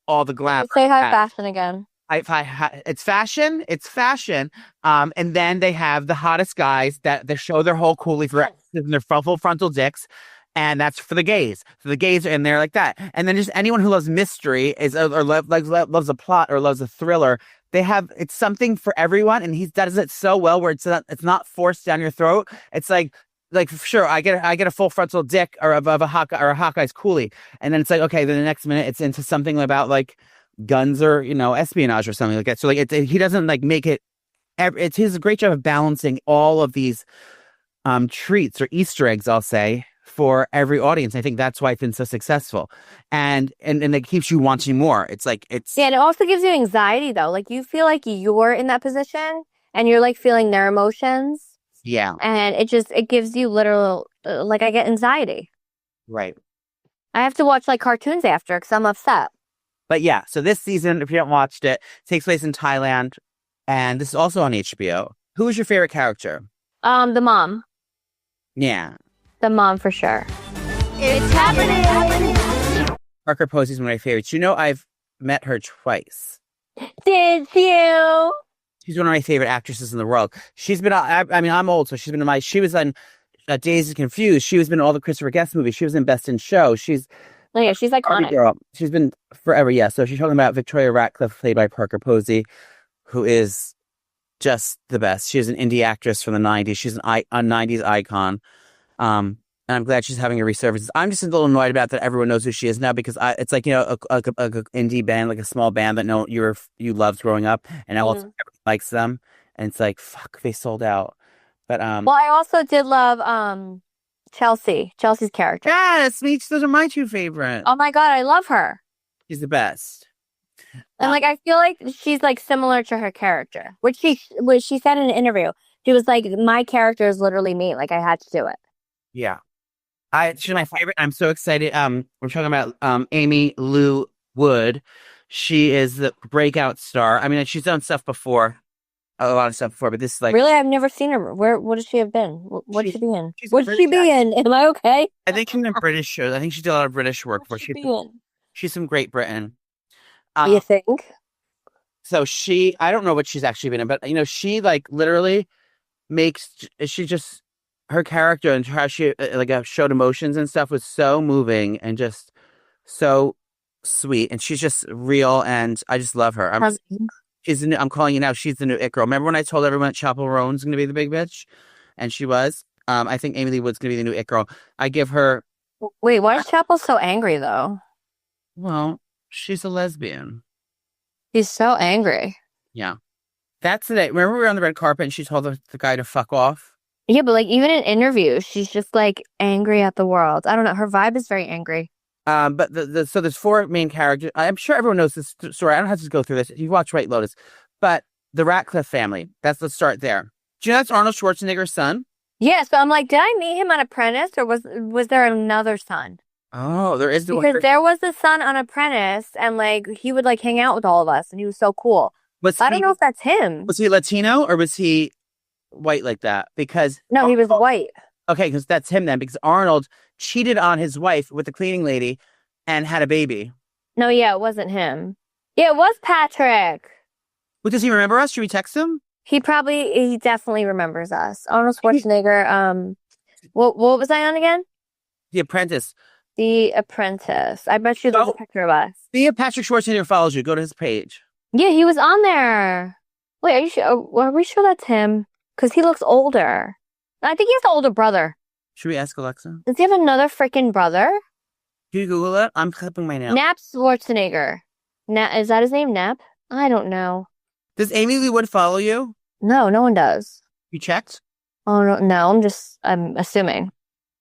the glamour. Say high fashion again. It's fashion. It's fashion. And then they have the hottest guys that they show their whole coolie for their full frontal dicks. And that's for the gays. So the gays are in there like that. And then just anyone who loves mystery loves a plot or loves a thriller. It's something for everyone. And he does it so well where it's not forced down your throat. It's like sure, I get a full frontal dick or of a Hawkeye's coolie. And then it's like, okay, then the next minute it's into something about like guns or espionage or something like that. So like he doesn't like make it. He does a great job of balancing all of these treats or Easter eggs, I'll say, for every audience. I think that's why it's been so successful, and it keeps you wanting more. It's and it also gives you anxiety though. Like you feel like you're in that position and you're like feeling their emotions. Yeah, and it gives you literal like I get anxiety. Right. I have to watch like cartoons after because I'm upset. But yeah, so this season, if you haven't watched it, takes place in Thailand, and this is also on HBO. Who is your favorite character? The mom. Yeah. The mom for sure. It's happening. Parker Posey is one of my favorites. I've met her twice. Did you? She's one of my favorite actresses in the world. She's been, I mean, I'm old, so she was on Dazed and Confused. She was in all the Christopher Guest movies. She was in Best in Show. She's iconic. Girl. She's been forever, yeah. So she's talking about Victoria Ratcliffe, played by Parker Posey, who is just the best. She is an indie actress from the 90s. She's a 90s icon. And I'm glad she's having a resurgence. I'm just a little annoyed about that everyone knows who she is now because it's like, a indie band, like a small band that you loved growing up, and now everyone likes them. And it's like, fuck, they sold out. But well, I also did love Chelsea's character. Yes, those are my two favorites. Oh my God, I love her. She's the best. And like I feel like she's like similar to her character, which she said in an interview. She was like, my character is literally me. Like I had to do it. Yeah. She's my favorite. I'm so excited. We're talking about Amy Lou Wood. She is the breakout star. I mean, she's done stuff before. A lot of stuff before, but this is like really, I've never seen her. What does she have been? What did she be in? What did she be in? Am I okay? I think she's in British shows. I think she did a lot of British work before. She's from Great Britain. You think? So I don't know what she's actually been in, but she like literally her character and how she showed emotions and stuff was so moving and just so sweet, and she's just real, and I just love her. I'm calling you now. She's the new It Girl. Remember when I told everyone that Chappell Roan's going to be the big bitch? And she was. I think Amy Lee Wood's going to be the new It Girl. I give her... Wait, why is Chappell so angry, though? Well, she's a lesbian. He's so angry. Yeah. That's the day. Remember we were on the red carpet and she told the guy to fuck off? Yeah, but like even in interviews, she's just like angry at the world. I don't know. Her vibe is very angry. But so there's four main characters. I'm sure everyone knows this story. I don't have to go through this. You watch White Lotus, but the Ratcliffe family. Let's start there. Do you know that's Arnold Schwarzenegger's son? Yeah, so I'm like, did I meet him on Apprentice or was there another son? Oh, there is Because there was a son on Apprentice and like he would like hang out with all of us and he was so cool. I don't know if that's him. Was he Latino or was he white like that? Because No, he was white. okay, because that's him then. Because Arnold cheated on his wife with the cleaning lady and had a baby. No, yeah, it wasn't him. Yeah, it was Patrick. Well, does he remember us? Should we text him? He definitely remembers us. Arnold Schwarzenegger. What was I on again? The Apprentice. The Apprentice. I bet you there's a picture of us. See if Patrick Schwarzenegger follows you. Go to his page. Yeah, he was on there. Wait, are you sure? Are we sure that's him? Because he looks older. I think he has an older brother. Should we ask Alexa? Does he have another freaking brother? Can you Google it? I'm clipping my nail. Nap Schwarzenegger. Is that his name, Nap? I don't know. Does Amy Lee Wood follow you? No, no one does. You checked? Oh, no, I'm assuming.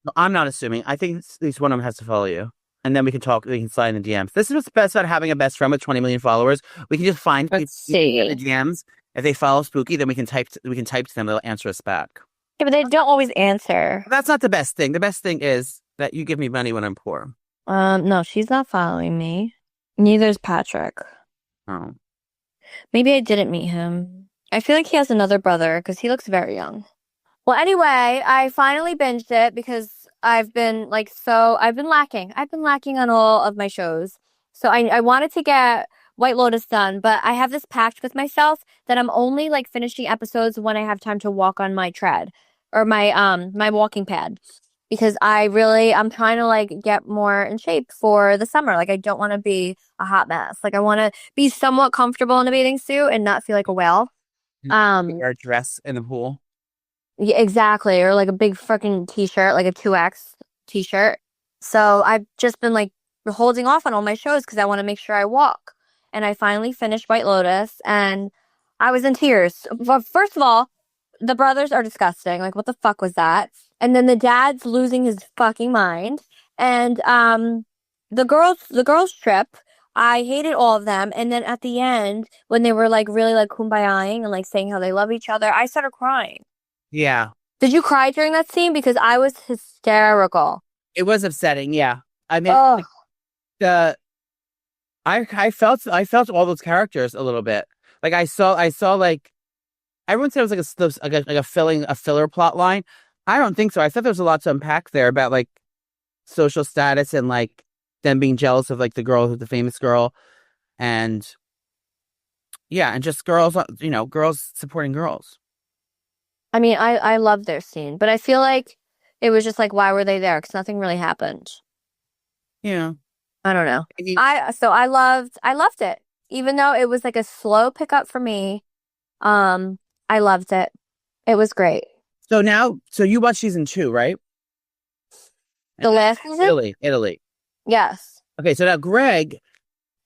No, I'm not assuming. I think at least one of them has to follow you. And then we can talk, we can slide in the DMs. This is what's best about having a best friend with 20 million followers. We can just find Let's see. the DMs. If they follow Spooky, then we can type to them. They'll answer us back. Yeah, but they don't always answer. That's not the best thing. The best thing is that you give me money when I'm poor. No, she's not following me. Neither is Patrick. Oh. Maybe I didn't meet him. I feel like he has another brother because he looks very young. Well, anyway, I finally binged it because I've been lacking. I've been lacking on all of my shows. So I wanted to get White Lotus done, but I have this pact with myself that I'm only like finishing episodes when I have time to walk on my tread or my walking pad. Because I'm trying to like get more in shape for the summer. Like I don't want to be a hot mess. Like I want to be somewhat comfortable in a bathing suit and not feel like a whale. Wear a dress in the pool. Yeah, exactly. Or like a big freaking t-shirt, like a 2X t-shirt. So I've just been like holding off on all my shows because I want to make sure I walk. And I finally finished White Lotus and I was in tears. But first of all, the brothers are disgusting. Like what the fuck was that? And then the dad's losing his fucking mind. And the girls trip. I hated all of them. And then at the end, when they were like really like kumbayaing and like saying how they love each other, I started crying. Yeah. Did you cry during that scene? Because I was hysterical. It was upsetting, yeah. I mean, Oh, I felt all those characters a little bit. Like I saw like everyone said it was like a filler plot line. I don't think so. I thought there was a lot to unpack there about like social status and like them being jealous of like the famous girl, and yeah, and just girls, girls supporting girls. I mean, I love their scene, but I feel like it was just like, why were they there? Because nothing really happened. Yeah, I don't know. I mean, I loved it, even though it was like a slow pickup for me. I loved it. It was great. so you watched season 2, right? The last season? Italy. Yes. Okay, so now Greg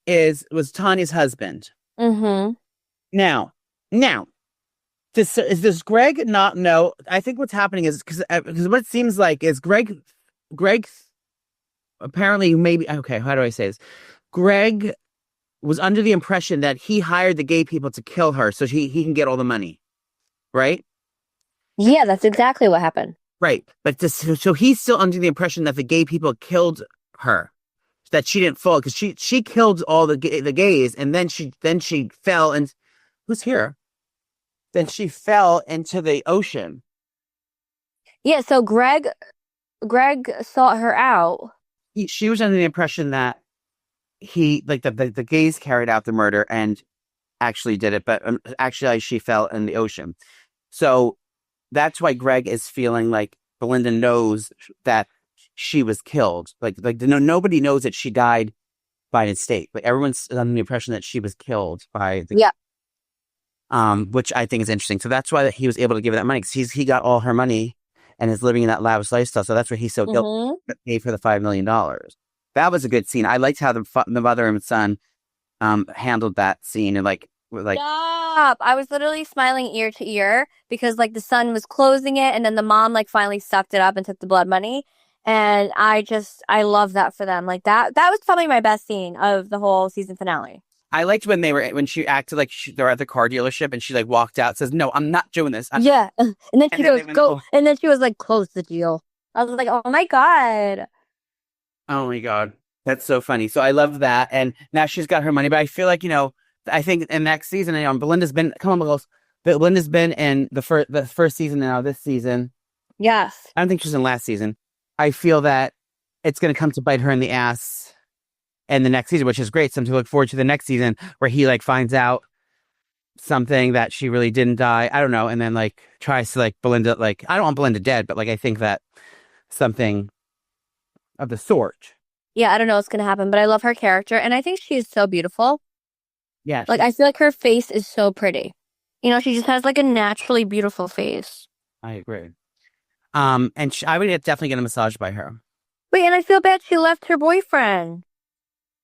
was Tanya's husband. Mm-hmm. Now, does Greg not know? I think what's happening is because what it seems like is Greg apparently maybe okay. How do I say this? Greg was under the impression that he hired the gay people to kill her so he can get all the money, right? Yeah, that's exactly what happened. Right, but so he's still under the impression that the gay people killed her, that she didn't fall because she killed all the gays, and then she fell and who's here? Then she fell into the ocean. Yeah, so Greg sought her out. She was under the impression that he like the gays carried out the murder and actually did it, but actually she fell in the ocean. So that's why Greg is feeling like Belinda knows that she was killed. Like nobody knows that she died by mistake. Like everyone's under the impression that she was killed by the which I think is interesting. So that's why he was able to give her that money because he got all her money and is living in that lavish lifestyle. So that's why he's so guilty to pay for the $5 million. That was a good scene. I liked how the mother and son handled that scene and like Like, Stop. I was literally smiling ear to ear because like the son was closing it and then the mom like finally sucked it up and took the blood money. And I love that for them. Like that was probably my best scene of the whole season finale. I liked when she acted like they were at the car dealership and she like walked out, says, "No, I'm not doing this." Yeah. And then she And then goes, they went, go. "Oh." And then she was like, close the deal. I was like, oh my God. Oh my God. That's so funny. So I love that. And now she's got her money. But I feel like, I think in next season, Belinda's been, come on, girls. Belinda's been in the first season now, this season. Yes. I don't think she's in last season. I feel that it's going to come to bite her in the ass in the next season, which is great. Something to look forward to the next season where he like finds out something that she really didn't die. I don't know. And then like tries to like Belinda, like, I don't want Belinda dead, but like, I think that something of the sort. Yeah, I don't know what's gonna happen, but I love her character, and I think she is so beautiful. Yeah. Like I feel like her face is so pretty. She just has like a naturally beautiful face. I agree. And I would definitely get a massage by her. Wait, and I feel bad she left her boyfriend.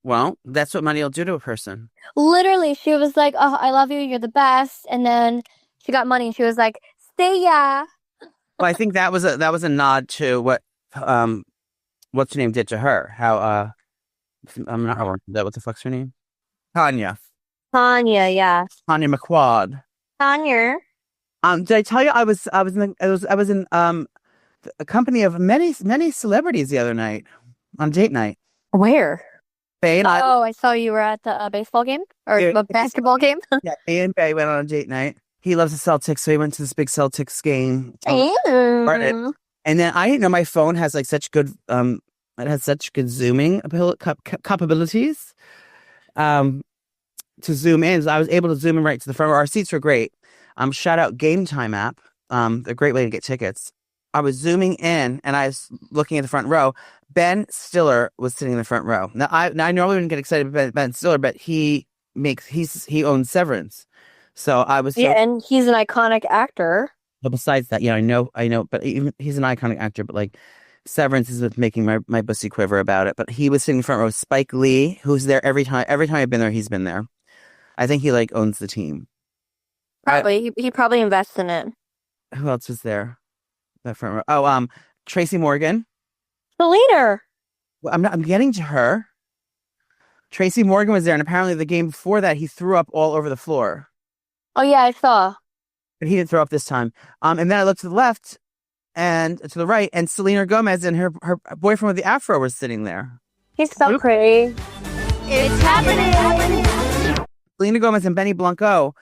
Well, that's what money will do to a person. Literally, she was like, "Oh, I love you. You're the best." And then she got money, and she was like, "Stay, yeah." Well, I think that was a nod to what what's her name did to her. How I'm not sure that what the fuck's her name? Tanya. Tanya, yeah. Tanya McQuad. Tanya. Did I tell you I was in a company of many celebrities the other night on date night. Where? Faye and I saw you were at the baseball game or Yeah. the basketball game. Yeah, Faye and Faye went on a date night. He loves the Celtics, so he went to this big Celtics game. Ew. And then I didn't know my phone has like such good it has such good zooming capabilities to zoom in. So I was able to zoom in right to the front row. Our seats were great. Shout out Game Time app. A great way to get tickets. I was zooming in and I was looking at the front row. Ben Stiller was sitting in the front row. Now I normally wouldn't get excited about Ben Stiller, but he owns Severance. So I was Yeah, and he's an iconic actor. But besides that, yeah, I know, but even, he's an iconic actor, but like Severance is what's making my pussy quiver about it. But he was sitting in front row. Spike Lee, who's there every time I've been there, he's been there. I think he like owns the team. Probably. He probably invests in it. Who else was there? That front row. Oh, Tracy Morgan. The leader. Well, I'm getting to her. Tracy Morgan was there, and apparently the game before that, he threw up all over the floor. Oh yeah, I saw. But he didn't throw up this time. And then I looked to the left and to the right, and Selena Gomez and her boyfriend with the afro were sitting there. He's so pretty. It's happening. Selena Gomez and Benny Blanco,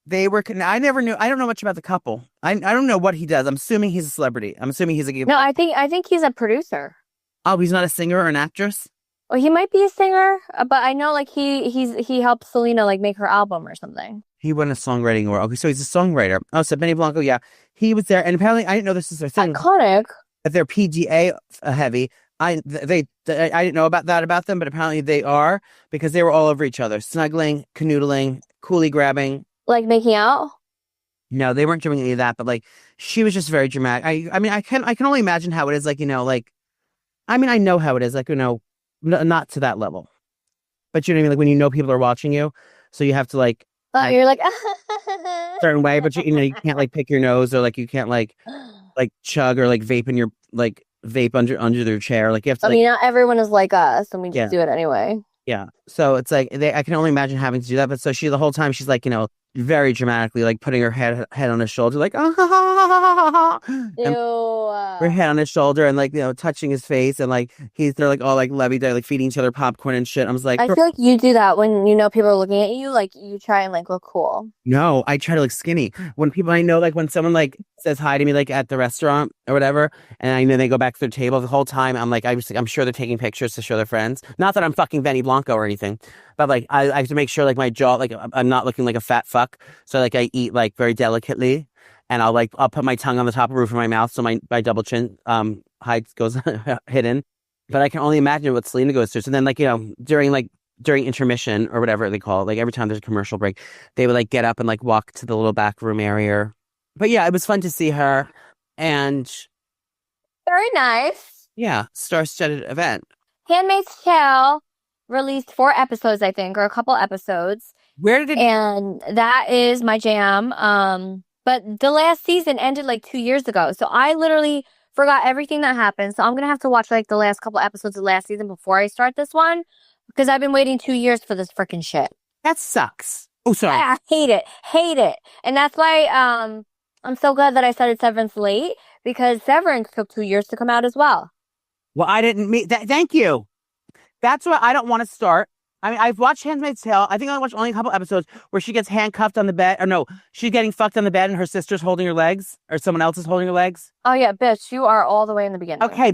they were. I never knew. I don't know much about the couple. I don't know what he does. I'm assuming he's a celebrity. I'm assuming he's a. No, I think he's a producer. Oh, he's not a singer or an actress? Well, he might be a singer, but I know like he helped Selena like make her album or something. He won a songwriting award. Okay, so he's a songwriter. Oh, so Benny Blanco, yeah, he was there, and apparently I didn't know this is their thing. Iconic. That they're PGA heavy. I didn't know about them, but apparently they are because they were all over each other, snuggling, canoodling, coolie grabbing, like making out. No, they weren't doing any of that, but like she was just very dramatic. I mean, I can only imagine how it is. Like I know how it is. Like not to that level, but you know what I mean. Like when you know people are watching you, so you have to like. You're like certain way, but you can't like pick your nose or like you can't like chug or like vape in your like vape under their chair. Like you have to. I mean, not everyone is like us, and we just do it anyway. Yeah. So it's like I can only imagine having to do that. But so the whole time she's like, very dramatically like putting her head on his shoulder, like her head on his shoulder and like touching his face and like they're like all like lovey-dovey, like feeding each other popcorn and shit. I was like, I feel like you do that when people are looking at you, like you try and like look cool. No, I try to look skinny. When people I know, like when someone like says hi to me like at the restaurant or whatever, and I know they go back to their table the whole time, I'm like, I'm sure they're taking pictures to show their friends. Not that I'm fucking Benny Blanco or anything, but like I have to make sure like my jaw, like I'm not looking like a fat fuck. So like I eat like very delicately, and I'll put my tongue on the top of the roof of my mouth so my double chin height goes hidden. But I can only imagine what Selena goes through. So then like during intermission or whatever they call it, like every time there's a commercial break, they would like get up and like walk to the little back room area. But yeah, it was fun to see her, and very nice. Yeah, star-studded event. Handmaid's Tale released 4 episodes, I think, or a couple episodes. Where did it? and that is my jam. But the last season ended like 2 years ago, so I literally forgot everything that happened. So I'm gonna have to watch like the last couple episodes of last season before I start this one because I've been waiting 2 years for this freaking shit. That sucks. Oh, sorry. I hate it, and that's why I'm so glad that I started Severance late because Severance took 2 years to come out as well. Well, I didn't meet that. Thank you. That's why I don't want to start. I mean, I've watched Handmaid's Tale. I think I watched only a couple episodes where she gets handcuffed on the bed. Or no, she's getting fucked on the bed and her sister's holding her legs or someone else is holding her legs. Oh yeah, bitch, you are all the way in the beginning. Okay,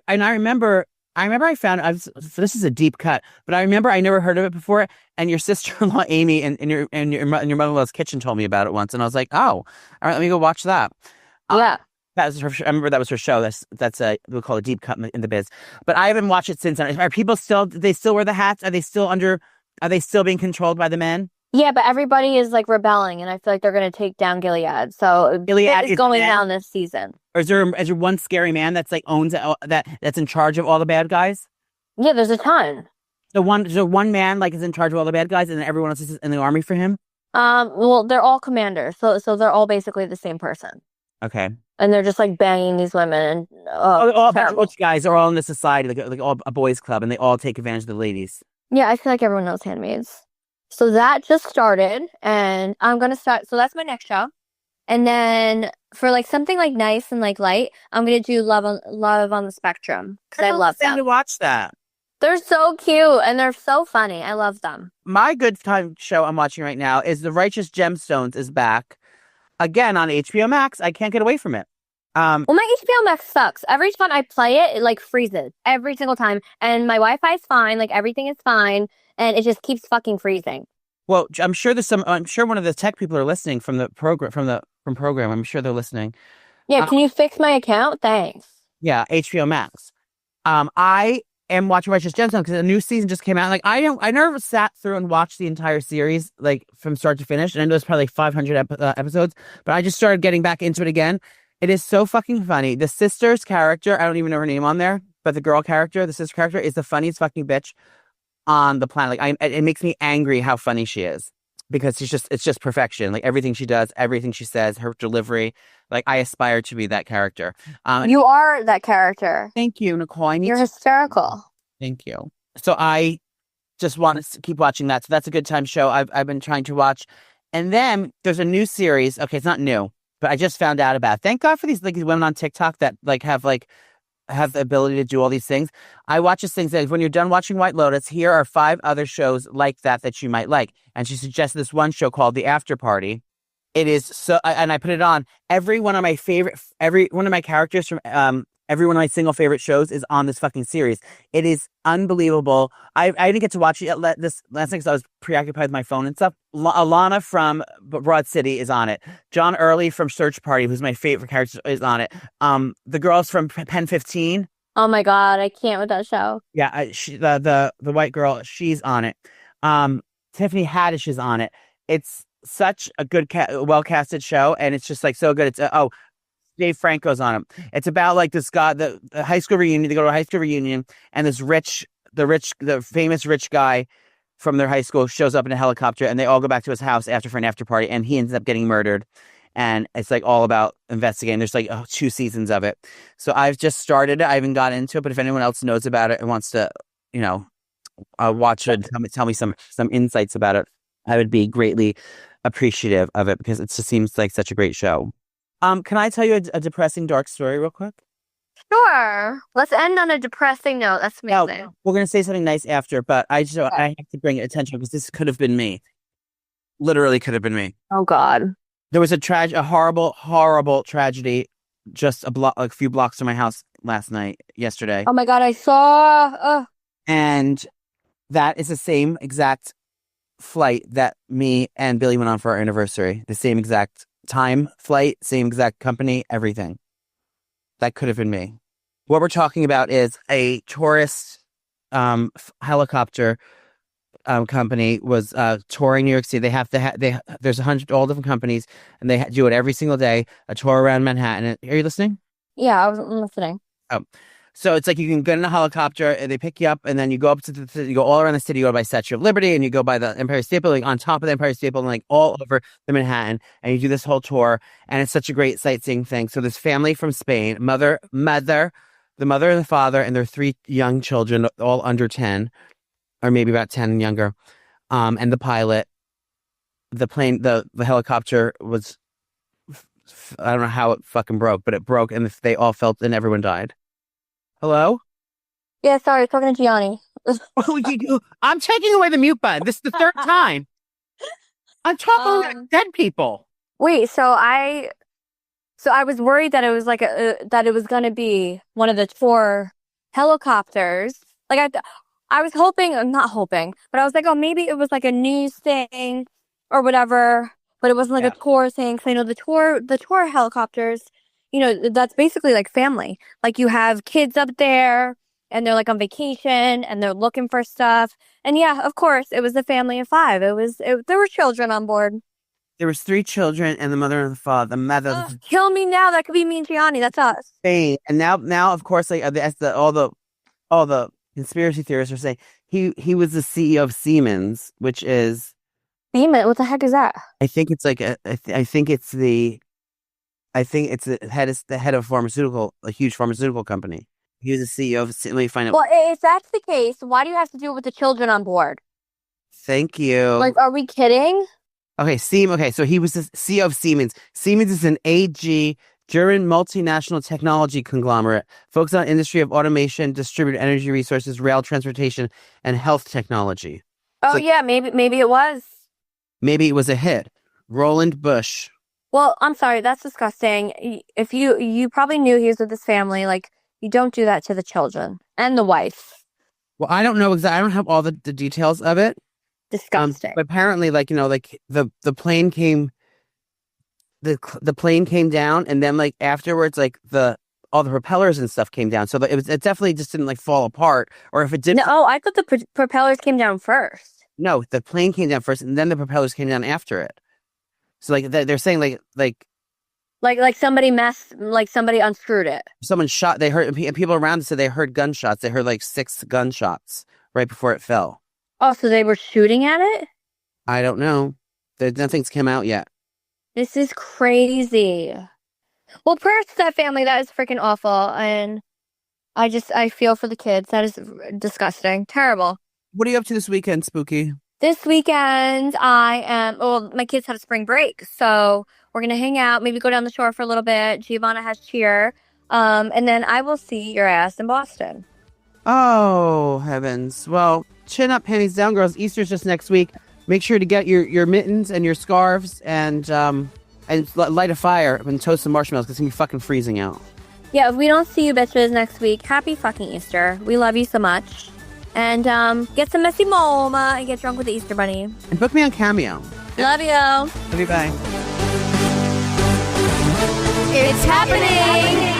and I remember I found this is a deep cut, but I remember I never heard of it before. And your sister-in-law Amy in your mother-in-law's kitchen told me about it once, and I was like, oh, all right, let me go watch that. Yeah. That was her. I remember that was her show. That's a we'll call it a deep cut in the biz. But I haven't watched it since. Are people still? Do they still wear the hats? Are they still under? Are they still being controlled by the men? Yeah, but everybody is like rebelling, and I feel like they're going to take down Gilead. So Gilead is going down this season. Or is there one scary man that's like owns that's in charge of all the bad guys? Yeah, there's a ton. So one man like is in charge of all the bad guys, and then everyone else is in the army for him. Well, they're all commanders, so they're all basically the same person. Okay. And they're just like banging these women, and all terrible. guys are all in the society, like all a boys' club, and they all take advantage of the ladies. Yeah, I feel like everyone knows Handmaids. So that just started, and I'm gonna start. So that's my next show, and then for like something like nice and like light, I'm gonna do Love on the Spectrum because I love them. To watch that. They're so cute and they're so funny. I love them. My good time show I'm watching right now is The Righteous Gemstones is back again on HBO Max. I can't get away from it. Well, my HBO Max sucks. Every time I play it, it like freezes every single time. And my Wi-Fi is fine, like everything is fine, and it just keeps fucking freezing. Well, I'm sure I'm sure one of the tech people are listening from the program from program. I'm sure they're listening. Yeah, can you fix my account? Thanks. Yeah, HBO Max. I am watching Righteous Gemstones because a new season just came out. Like I never sat through and watched the entire series like from start to finish. And I know it's probably like 500 episodes, but I just started getting back into it again. It is so fucking funny. The sister's character, I don't even know her name on there, but the girl character, the sister character, is the funniest fucking bitch on the planet. Like it makes me angry how funny she is because it's just perfection. Like everything she does, everything she says, her delivery. Like I aspire to be that character. You are that character. Thank you, Nicole. You're hysterical. Thank you. So I just want to keep watching that. So that's a good time show I've been trying to watch. And then there's a new series. Okay, it's not new, but I just found out about it. Thank God for these women on TikTok that have the ability to do all these things. I watch these things that when you're done watching White Lotus, here are 5 other shows like that you might like. And she suggested this one show called The After Party. It is so, and I put it on. Every one of my characters from every one of my single favorite shows is on this fucking series. It is unbelievable. I didn't get to watch it this last night because I was preoccupied with my phone and stuff. Alana from Broad City is on it. John Early from Search Party, who's my favorite character, is on it. The girls from Pen 15. Oh my God, I can't with that show. Yeah, the white girl, she's on it. Tiffany Haddish is on it. It's such a good, well-casted show, and it's just like so good. It's Dave Franco's on it. It's about like this guy, the high school reunion. They go to a high school reunion, and the famous rich guy from their high school shows up in a helicopter, and they all go back to his house for an after party, and he ends up getting murdered. And it's like all about investigating. There's like 2 seasons of it. So I've just started it. I haven't got into it, but if anyone else knows about it and wants to, watch it, tell me some insights about it, I would be greatly appreciative of it because it just seems like such a great show. Can I tell you a depressing, dark story real quick? Sure. Let's end on a depressing note. That's amazing. No, we're going to say something nice after, but I have to bring it attention because this could have been me. Literally could have been me. Oh, God. There was a horrible, horrible tragedy just a few blocks from my house yesterday. Oh, my God. I saw. And that is the same exact flight that me and Billy went on for our anniversary. The same exact time, flight, same exact company, everything. That could have been me. What we're talking about is a tourist helicopter company was touring New York City. There's 100 all different companies, and they do it every single day. A tour around Manhattan. Are you listening? Yeah, I was listening. Oh, So it's like you can get in a helicopter and they pick you up and then you go up to you go all around the city, you go by Statue of Liberty and you go by the Empire State Building, on top of the Empire State Building, like all over the Manhattan, and you do this whole tour, and it's such a great sightseeing thing. So this family from Spain, the mother and the father and their 3 young children, all under 10, or maybe about 10 and younger, and the pilot. The plane, the helicopter was, I don't know how it fucking broke, but it broke and they all felt and everyone died. Hello? Yeah, sorry, talking to Gianni. I'm taking away the mute button. This is the 3rd time. I'm talking about dead people. Wait, so I was worried that it was like that it was gonna be one of the 4 helicopters. Like I was hoping, I'm not hoping, but I was like, oh, maybe it was like a news thing or whatever, but it wasn't like a tour thing. So, the tour helicopters, that's basically like family. Like you have kids up there and they're like on vacation and they're looking for stuff. And yeah, of course, it was a family of 5. There were children on board. There was 3 children and the mother and the father. The mother. Kill me now. That could be me and Gianni. That's us. Spain. And now, of course, like all the conspiracy theorists are saying he was the CEO of Siemens, which is. Siemens? What the heck is that? I think it's like I think it's the head of a huge pharmaceutical company. He was the CEO of. Let me find out. Well, if that's the case, why do you have to do it with the children on board? Thank you. Like, are we kidding? Okay, so he was the CEO of Siemens. Siemens is an AG German multinational technology conglomerate focused on industry of automation, distributed energy resources, rail transportation, and health technology. Oh, yeah, maybe it was. Maybe it was a hit. Roland Bush. Well, I'm sorry, that's disgusting. If you probably knew he was with his family, like, you don't do that to the children and the wife. Well, I don't know exactly. I don't have all the details of it. Disgusting. But apparently, the plane came. The plane came down, and then afterwards, all the propellers and stuff came down. So it definitely just didn't fall apart. Or if it did, no, I thought the propellers came down first. No, the plane came down first, and then the propellers came down after it. So they're saying like somebody somebody unscrewed it. Someone shot. They heard, and people around said they heard gunshots. They heard 6 gunshots right before it fell. Oh, so they were shooting at it? I don't know. Nothing's come out yet. This is crazy. Well, prayers to that family. That is freaking awful, and I feel for the kids. That is disgusting, terrible. What are you up to this weekend, Spooky? This weekend, my kids have spring break, so we're going to hang out, maybe go down the shore for a little bit. Giovanna has cheer, and then I will see your ass in Boston. Oh, heavens. Well, chin up, panties down, girls. Easter's just next week. Make sure to get your mittens and your scarves and light a fire and toast some marshmallows because it's going to be fucking freezing out. Yeah, if we don't see you bitches next week, happy fucking Easter. We love you so much. And get some messy moma and get drunk with the Easter Bunny. And book me on Cameo. Love you. Love you, bye. It's happening.